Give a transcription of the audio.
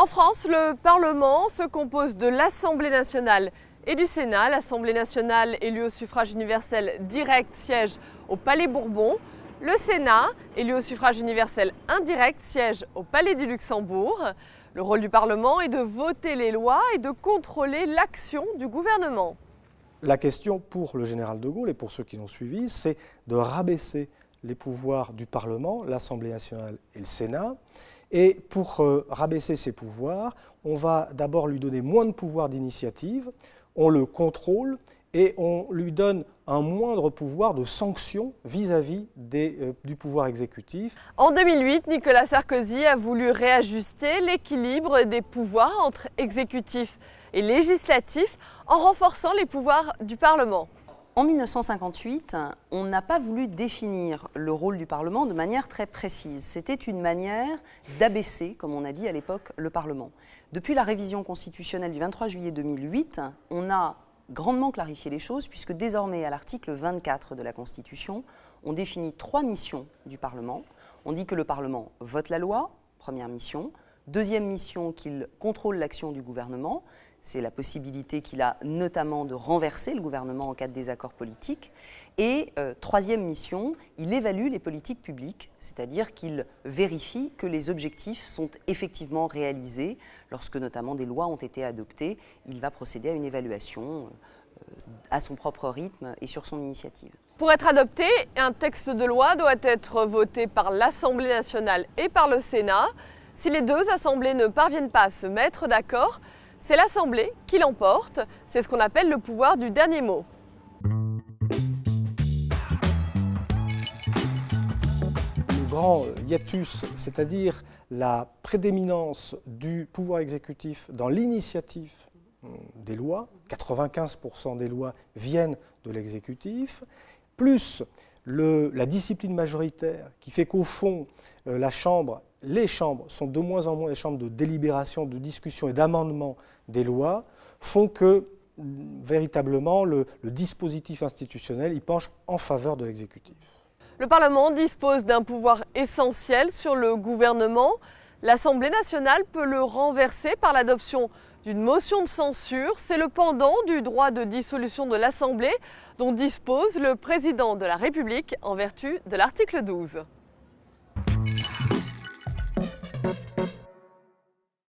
En France, le Parlement se compose de l'Assemblée nationale et du Sénat. L'Assemblée nationale, élue au suffrage universel direct, siège au Palais Bourbon. Le Sénat, élu au suffrage universel indirect, siège au Palais du Luxembourg. Le rôle du Parlement est de voter les lois et de contrôler l'action du gouvernement. La question pour le général de Gaulle et pour ceux qui l'ont suivi, c'est de rabaisser les pouvoirs du Parlement, l'Assemblée nationale et le Sénat. Et pour rabaisser ces pouvoirs, on va d'abord lui donner moins de pouvoir d'initiative, on le contrôle et on lui donne un moindre pouvoir de sanction vis-à-vis du pouvoir exécutif. En 2008, Nicolas Sarkozy a voulu réajuster l'équilibre des pouvoirs entre exécutif et législatif en renforçant les pouvoirs du Parlement. En 1958, on n'a pas voulu définir le rôle du Parlement de manière très précise. C'était une manière d'abaisser, comme on a dit à l'époque, le Parlement. Depuis la révision constitutionnelle du 23 juillet 2008, on a grandement clarifié les choses, puisque désormais, à l'article 24 de la Constitution, on définit 3 missions du Parlement. On dit que le Parlement vote la loi, première mission. Deuxième mission, qu'il contrôle l'action du gouvernement. C'est la possibilité qu'il a notamment de renverser le gouvernement en cas de désaccord politique. Et troisième mission, il évalue les politiques publiques, c'est-à-dire qu'il vérifie que les objectifs sont effectivement réalisés. Lorsque notamment des lois ont été adoptées, il va procéder à une évaluation à son propre rythme et sur son initiative. Pour être adopté, un texte de loi doit être voté par l'Assemblée nationale et par le Sénat. Si les deux assemblées ne parviennent pas à se mettre d'accord, c'est l'Assemblée qui l'emporte. C'est ce qu'on appelle le pouvoir du dernier mot. Le grand hiatus, c'est-à-dire la prédominance du pouvoir exécutif dans l'initiative des lois, 95% des lois viennent de l'exécutif, plus la discipline majoritaire qui fait qu'au fond, les chambres sont de moins en moins les chambres de délibération, de discussion et d'amendement des lois, font que véritablement le dispositif institutionnel il penche en faveur de l'exécutif. Le Parlement dispose d'un pouvoir essentiel sur le gouvernement. L'Assemblée nationale peut le renverser par l'adoption d'une motion de censure. C'est le pendant du droit de dissolution de l'Assemblée dont dispose le président de la République en vertu de l'article 12.